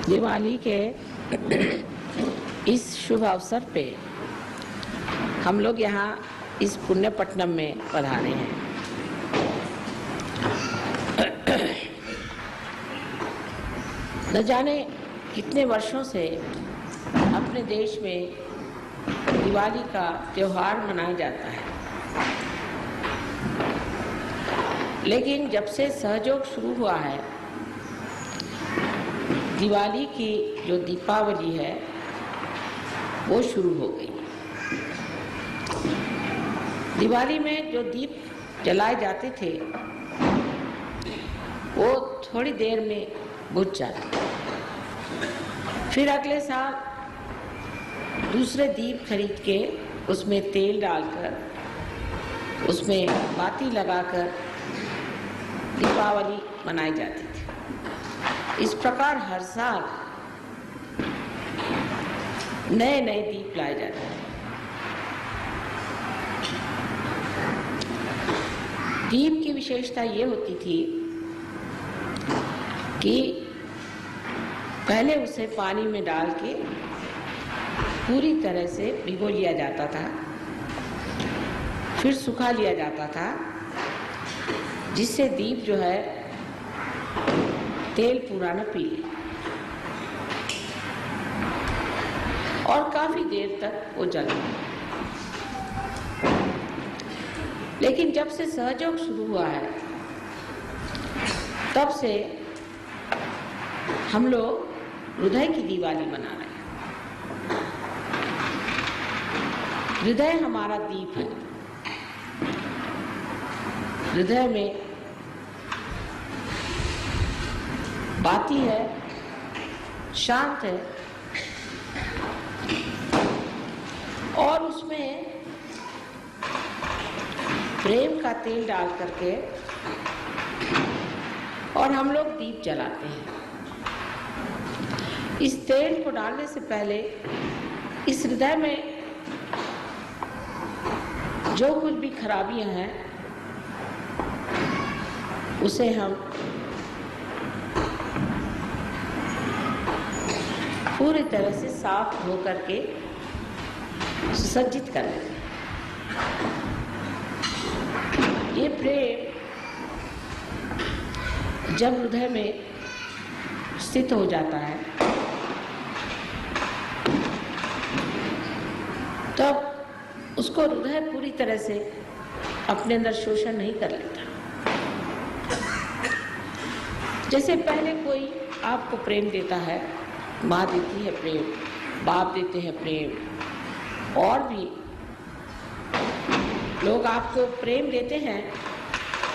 दिवाली के इस शुभ अवसर पे हम लोग यहाँ इस पुण्यपट्टनम में पधारे हैं। न जाने कितने वर्षों से अपने देश में दिवाली का त्योहार मनाया जाता है, लेकिन जब से सहयोग शुरू हुआ है, दिवाली की जो दीपावली है वो शुरू हो गई। दिवाली में जो दीप जलाए जाते थे वो थोड़ी देर में बुझ जाते, फिर अगले साल दूसरे दीप खरीद के उसमें तेल डालकर उसमें बाती लगाकर दीपावली मनाई जाती थी। इस प्रकार हर साल नए नए दीप लाए जाते हैं। दीप की विशेषता ये होती थी कि पहले उसे पानी में डाल के पूरी तरह से भिगो लिया जाता था, फिर सुखा लिया जाता था, जिससे दीप जो है तेल पूरा न पी ले और काफी देर तक वो जले। लेकिन जब से सहयोग शुरू हुआ है तब से हम लोग हृदय की दिवाली मना रहे हैं। हृदय हमारा दीप है। हृदय में बाती है, शांत है और उसमें प्रेम का तेल डाल करके और हम लोग दीप जलाते हैं। इस तेल को डालने से पहले इस हृदय में जो कुछ भी खराबियां हैं उसे हम पूरी तरह से साफ धो करके सुसज्जित कर लेते हैं। ये प्रेम जब हृदय में स्थित हो जाता है तब उसको हृदय पूरी तरह से अपने अंदर शोषण नहीं कर लेता। जैसे पहले कोई आपको प्रेम देता है, माँ देती है प्रेम, बाप देते हैं प्रेम, और भी लोग आपको प्रेम देते हैं,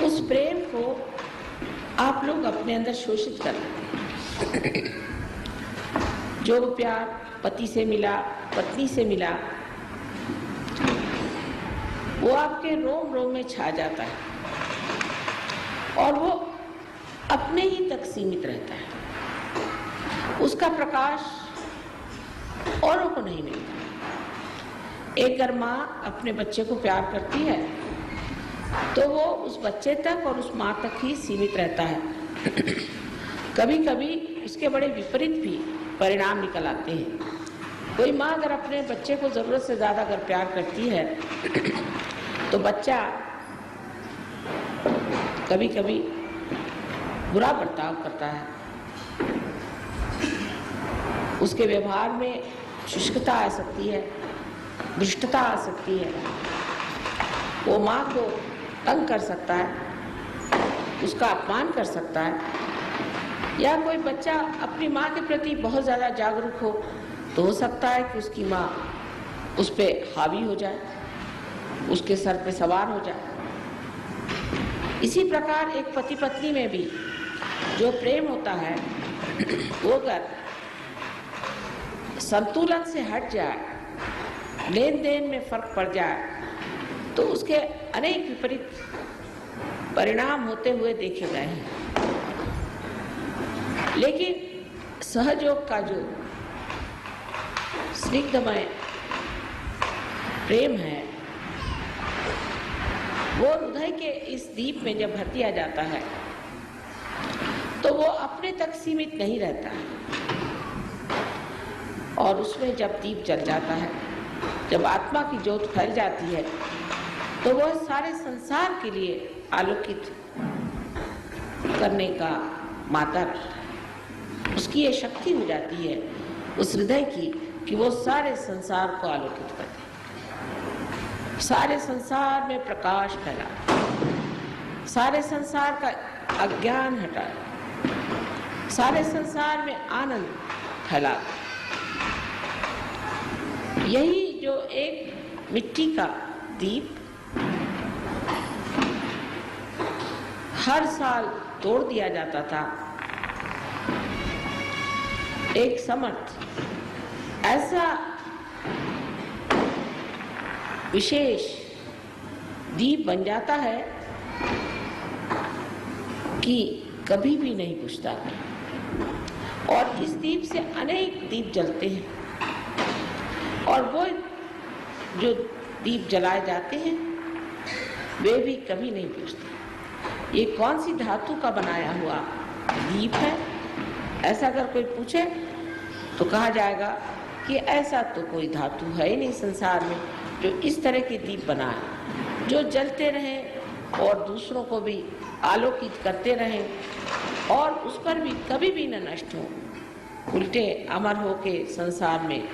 उस प्रेम को आप लोग अपने अंदर शोषित कर लेते हैं। जो प्यार पति से मिला, पत्नी से मिला, वो आपके रोम रोम में छा जाता है और वो अपने ही तक सीमित रहता है। उसका प्रकाश औरों को नहीं मिलता। एक अगर माँ अपने बच्चे को प्यार करती है तो वो उस बच्चे तक और उस माँ तक ही सीमित रहता है। कभी कभी इसके बड़े विपरीत भी परिणाम निकल आते हैं। कोई माँ अगर अपने बच्चे को जरूरत से ज्यादा अगर प्यार करती है तो बच्चा कभी कभी बुरा बर्ताव करता है, उसके व्यवहार में शुष्कता आ सकती है, दुष्टता आ सकती है, वो माँ को तंग कर सकता है, उसका अपमान कर सकता है। या कोई बच्चा अपनी माँ के प्रति बहुत ज़्यादा जागरूक हो तो हो सकता है कि उसकी माँ उस पर हावी हो जाए, उसके सर पे सवार हो जाए। इसी प्रकार एक पति पत्नी में भी जो प्रेम होता है वो अगर संतुलन से हट जाए, लेन देन में फर्क पड़ जाए, तो उसके अनेक विपरीत परिणाम होते हुए देखे गए हैं। लेकिन सहयोग का जो स्निग्धमय प्रेम है वो हृदय के इस दीप में जब भर दिया जाता है तो वो अपने तक सीमित नहीं रहता है। और उसमें जब दीप जल जाता है, जब आत्मा की ज्योत फैल जाती है, तो वह सारे संसार के लिए आलोकित करने का माध्यम, उसकी ये शक्ति हो जाती है उस हृदय की कि वो सारे संसार को आलोकित कर दे, सारे संसार में प्रकाश फैला, सारे संसार का अज्ञान हटा, सारे संसार में आनंद फैला। यही जो एक मिट्टी का दीप हर साल तोड़ दिया जाता था, एक समर्थ ऐसा विशेष दीप बन जाता है कि कभी भी नहीं बुझता। और इस दीप से अनेक दीप जलते हैं, और वो जो दीप जलाए जाते हैं वे भी कभी नहीं बुझते। ये कौन सी धातु का बनाया हुआ दीप है, ऐसा अगर कोई पूछे तो कहा जाएगा कि ऐसा तो कोई धातु है ही नहीं संसार में जो इस तरह के दीप बनाए, जो जलते रहें और दूसरों को भी आलोकित करते रहें और उस पर भी कभी भी न नष्ट हो, उल्टे अमर हो के संसार में,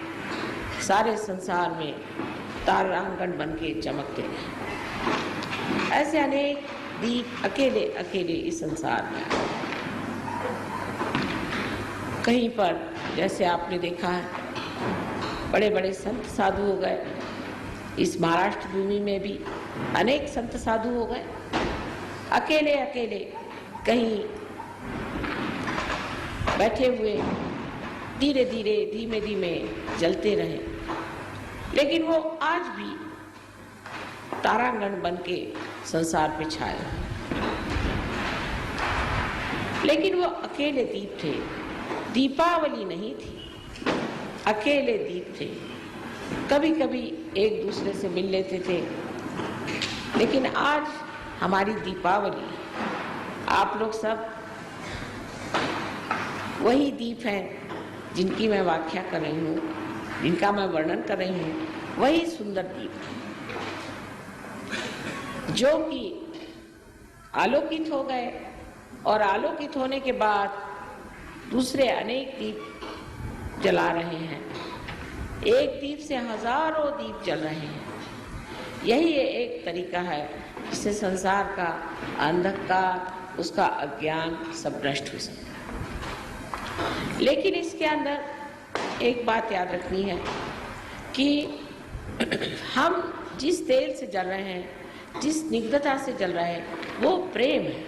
सारे संसार में तारांगण बन के चमकते रहें। ऐसे अनेक दीप अकेले अकेले इस संसार में। कहीं पर जैसे आपने देखा है बड़े बड़े संत साधु हो गए, इस महाराष्ट्र भूमि में भी अनेक संत साधु हो गए, अकेले अकेले कहीं बैठे हुए धीरे धीरे धीमे धीमे जलते रहे, लेकिन वो आज भी तारांगण बन के संसार पे छाए। लेकिन वो अकेले दीप थे, दीपावली नहीं थी, अकेले दीप थे। कभी कभी एक दूसरे से मिल लेते थे, लेकिन आज हमारी दीपावली, आप लोग सब वही दीप हैं जिनकी मैं व्याख्या कर रही हूँ, जिनका मैं वर्णन कर रही हूँ, वही सुंदर दीप जो कि आलोकित हो गए और आलोकित होने के बाद दूसरे अनेक दीप जला रहे हैं। एक दीप से हजारों दीप जल रहे हैं। यही एक तरीका है जिससे संसार का अंधकार, उसका अज्ञान सब नष्ट हो सकता। लेकिन इसके अंदर एक बात याद रखनी है कि हम जिस तेल से जल रहे हैं, जिस स्निग्धता से जल रहे हैं, वो प्रेम है,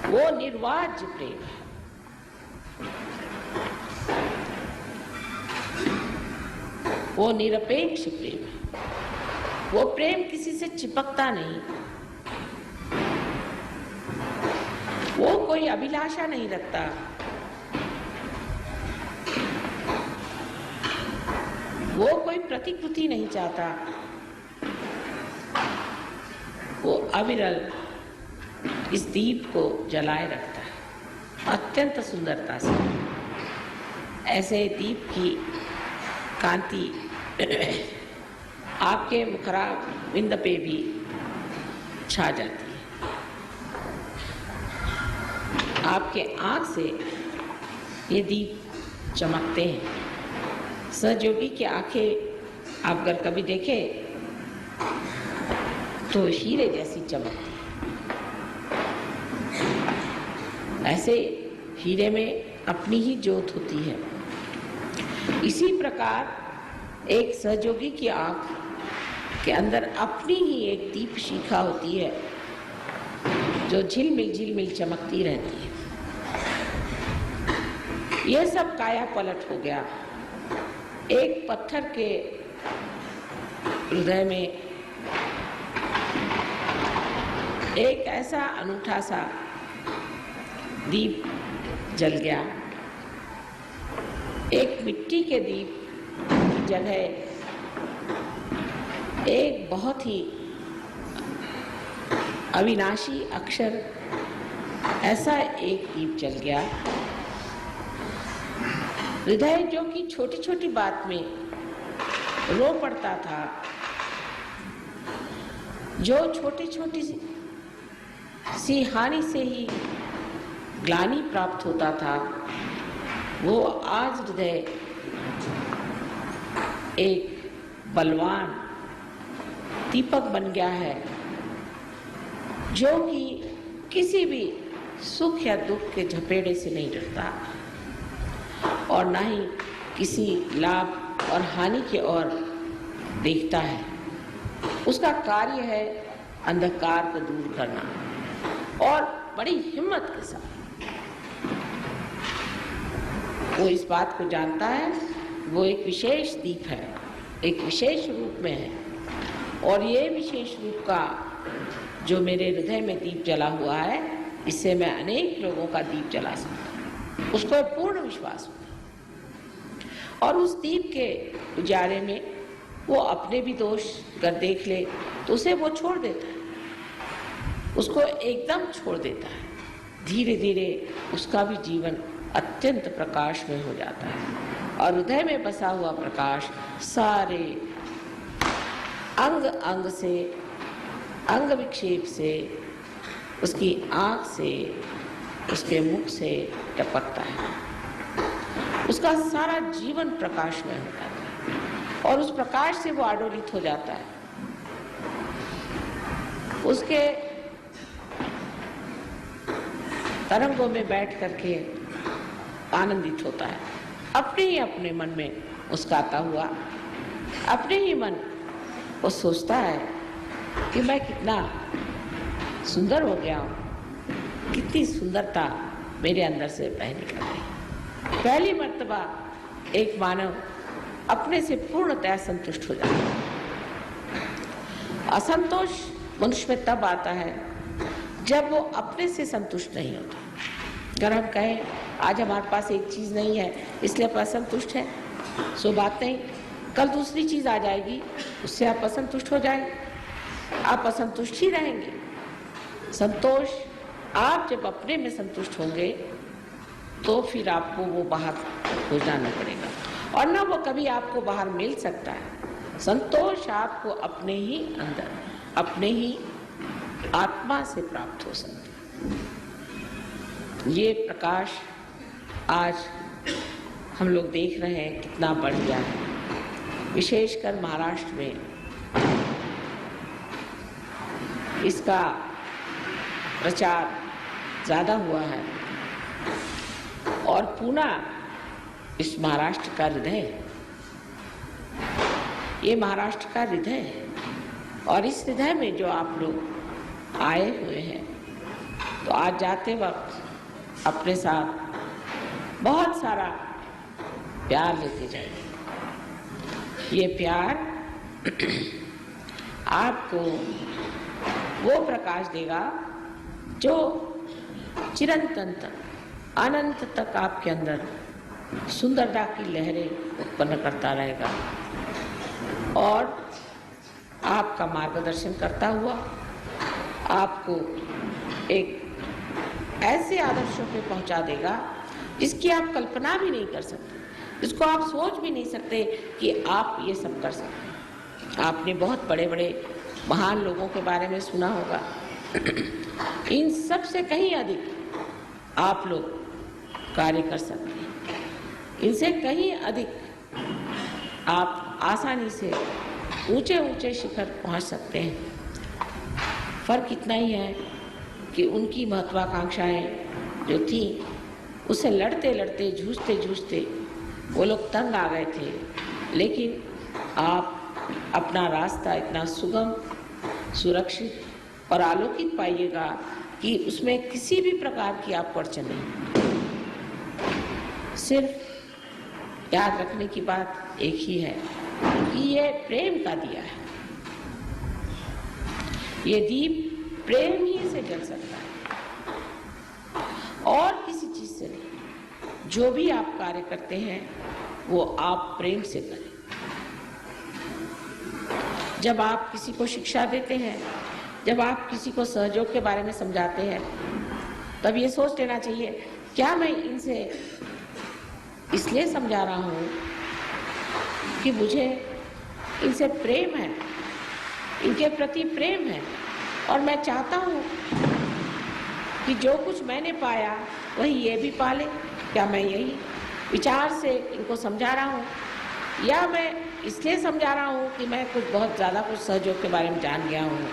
वो निर्वाज्य प्रेम है। वो निरपेक्ष प्रेम है। वो प्रेम किसी से चिपकता नहीं, वो कोई अभिलाषा नहीं रखता, वो कोई प्रतिकृति नहीं चाहता, वो अविरल इस दीप को जलाए रखता है अत्यंत सुंदरता से। ऐसे दीप की कांति आपके मुखरा बिंद पे भी छा जाती है। आपके आंख से ये दीप चमकते हैं। सहयोगी की आंखें आप अगर कभी देखें तो हीरे जैसी चमकती है। ऐसे हीरे में अपनी ही ज्योत होती है। इसी प्रकार एक सहयोगी की आंख के अंदर अपनी ही एक दीप शिखा होती है जो झिलमिल चमकती रहती है। यह सब काया पलट हो गया। एक पत्थर के हृदय में एक ऐसा अनूठा सा दीप जल गया। एक मिट्टी के दीप की जगह एक बहुत ही अविनाशी अक्षर ऐसा एक दीप जल गया हृदय जो कि छोटी छोटी बात में रो पड़ता था, जो छोटी छोटी सी हानि से ही ग्लानि प्राप्त होता था, वो आज हृदय एक बलवान दीपक बन गया है, जो कि किसी भी सुख या दुख के झपेड़े से नहीं डरता और ना ही किसी लाभ और हानि की ओर देखता है। उसका कार्य है अंधकार को दूर करना और बड़ी हिम्मत के साथ वो इस बात को जानता है, वो एक विशेष दीप है, एक विशेष रूप में है, और ये विशेष रूप का जो मेरे हृदय में दीप जला हुआ है, इससे मैं अनेक लोगों का दीप जला सकता हूँ। उसको पूर्ण विश्वास होता और उस दीप के उजाले में वो अपने भी दोष अगर देख ले तो उसे वो छोड़ देता है, उसको एकदम छोड़ देता है। धीरे धीरे उसका भी जीवन अत्यंत प्रकाशमय हो जाता है और हृदय में बसा हुआ प्रकाश सारे अंग अंग से, अंग विक्षेप से, उसकी आँख से, उसके मुख से टपकता है। उसका सारा जीवन प्रकाशमय हो जाता है और उस प्रकाश से वो आडोलित हो जाता है। उसके तरंगों में बैठ करके आनंदित होता है, अपने ही अपने मन में मुस्कुराता हुआ, अपने ही मन वो सोचता है कि मैं कितना सुंदर हो गया हूँ, कितनी सुंदरता मेरे अंदर से बह निकल गई। पहली मर्तबा एक मानव अपने से पूर्णतः संतुष्ट हो जाता है। असंतोष मनुष्य में तब आता है जब वो अपने से संतुष्ट नहीं होता। अगर हम कहें आज हमारे पास एक चीज़ नहीं है इसलिए आप असंतुष्ट हैं, सो बात नहीं, कल दूसरी चीज़ आ जाएगी उससे आप असंतुष्ट हो जाएंगे, आप असंतुष्ट ही रहेंगे। संतोष आप जब अपने में संतुष्ट होंगे तो फिर आपको वो बाहर खोजना नहीं पड़ेगा और ना वो कभी आपको बाहर मिल सकता है। संतोष आपको अपने ही अंदर, अपने ही आत्मा से प्राप्त हो सकता है। ये प्रकाश आज हम लोग देख रहे हैं कितना बढ़ गया है, विशेषकर महाराष्ट्र में इसका प्रचार ज़्यादा हुआ है और पूना इस महाराष्ट्र का हृदय है, ये महाराष्ट्र का हृदय है और इस हृदय में जो आप लोग आए हुए हैं, तो आज जाते वक्त अपने साथ बहुत सारा प्यार लेते जाइए। ये प्यार आपको वो प्रकाश देगा जो चिरंतन तक, अनंत तक आपके अंदर सुंदरता की लहरें उत्पन्न करता रहेगा और आपका मार्गदर्शन करता हुआ आपको एक ऐसे आदर्शों पे पहुंचा देगा जिसकी आप कल्पना भी नहीं कर सकते, जिसको आप सोच भी नहीं सकते कि आप ये सब कर सकते। आपने बहुत बड़े बड़े महान लोगों के बारे में सुना होगा, इन सब से कहीं अधिक आप लोग कार्य कर सकते हैं, इनसे कहीं अधिक आप आसानी से ऊंचे ऊंचे शिखर पहुंच सकते हैं। फर्क इतना ही है कि उनकी महत्वाकांक्षाएं जो थी उससे लड़ते लड़ते, जूझते जूझते वो लोग तंग आ गए थे, लेकिन आप अपना रास्ता इतना सुगम, सुरक्षित और आलोकित पाइएगा कि उसमें किसी भी प्रकार की आपको अड़चन नहीं। सिर्फ याद रखने की बात एक ही है कि ये प्रेम का दिया है, ये दीप प्रेम ही से जल सकता है और किसी चीज से नहीं। जो भी आप कार्य करते हैं वो आप प्रेम से करें। जब आप किसी को शिक्षा देते हैं, जब आप किसी को सहयोग के बारे में समझाते हैं, तब ये सोच लेना चाहिए क्या मैं इनसे इसलिए समझा रहा हूँ कि मुझे इनसे प्रेम है, इनके प्रति प्रेम है, और मैं चाहता हूँ कि जो कुछ मैंने पाया वही ये भी पाले। क्या मैं यही विचार से इनको समझा रहा हूँ, या मैं इसलिए समझा रहा हूँ कि मैं कुछ बहुत ज़्यादा कुछ सहयोग के बारे में जान गया हूँ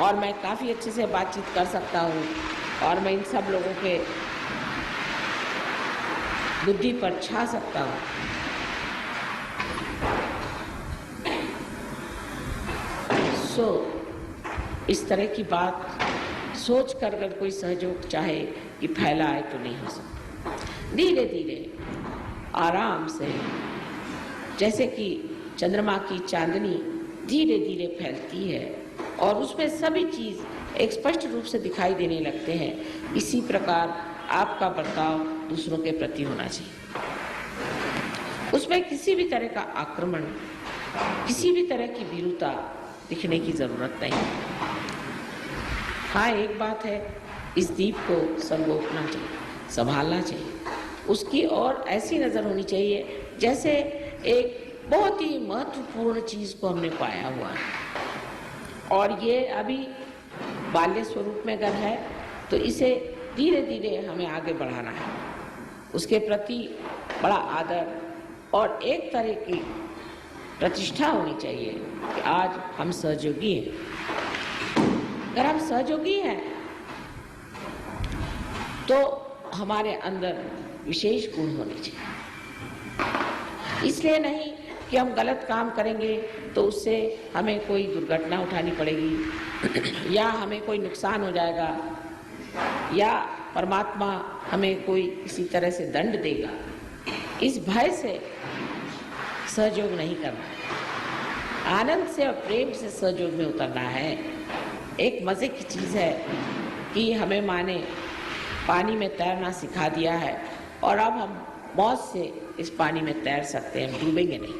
और मैं काफ़ी अच्छे से बातचीत कर सकता हूँ और मैं इन सब लोगों के बुद्धि पर छा सकता हूँ। इस तरह की बात सोच कर अगर कोई सहयोग चाहे कि फैलाए तो नहीं हो सकता। धीरे धीरे आराम से, जैसे कि चंद्रमा की चांदनी धीरे धीरे फैलती है और उसमें सभी चीज एक स्पष्ट रूप से दिखाई देने लगते हैं, इसी प्रकार आपका बर्ताव दूसरों के प्रति होना चाहिए। उसमें किसी भी तरह का आक्रमण, किसी भी तरह की भीरुता दिखने की जरूरत नहीं। हाँ, एक बात है, इस दीप को संगोपना चाहिए, संभालना चाहिए, उसकी और ऐसी नजर होनी चाहिए जैसे एक बहुत ही महत्वपूर्ण चीज को हमने पाया हुआ है और ये अभी बाल्य स्वरूप में अगर है तो इसे धीरे धीरे हमें आगे बढ़ाना है। उसके प्रति बड़ा आदर और एक तरह की प्रतिष्ठा होनी चाहिए कि आज हम सहयोगी हैं। अगर हम सहयोगी हैं तो हमारे अंदर विशेष गुण होने चाहिए। इसलिए नहीं कि हम गलत काम करेंगे तो उससे हमें कोई दुर्घटना उठानी पड़ेगी या हमें कोई नुकसान हो जाएगा या परमात्मा हमें कोई किसी तरह से दंड देगा, इस भय से सहयोग नहीं करना। आनंद से और प्रेम से सहयोग में उतरना है। एक मजे की चीज है कि हमें माँ ने पानी में तैरना सिखा दिया है और अब हम मौज से इस पानी में तैर सकते हैं, डूबेंगे नहीं।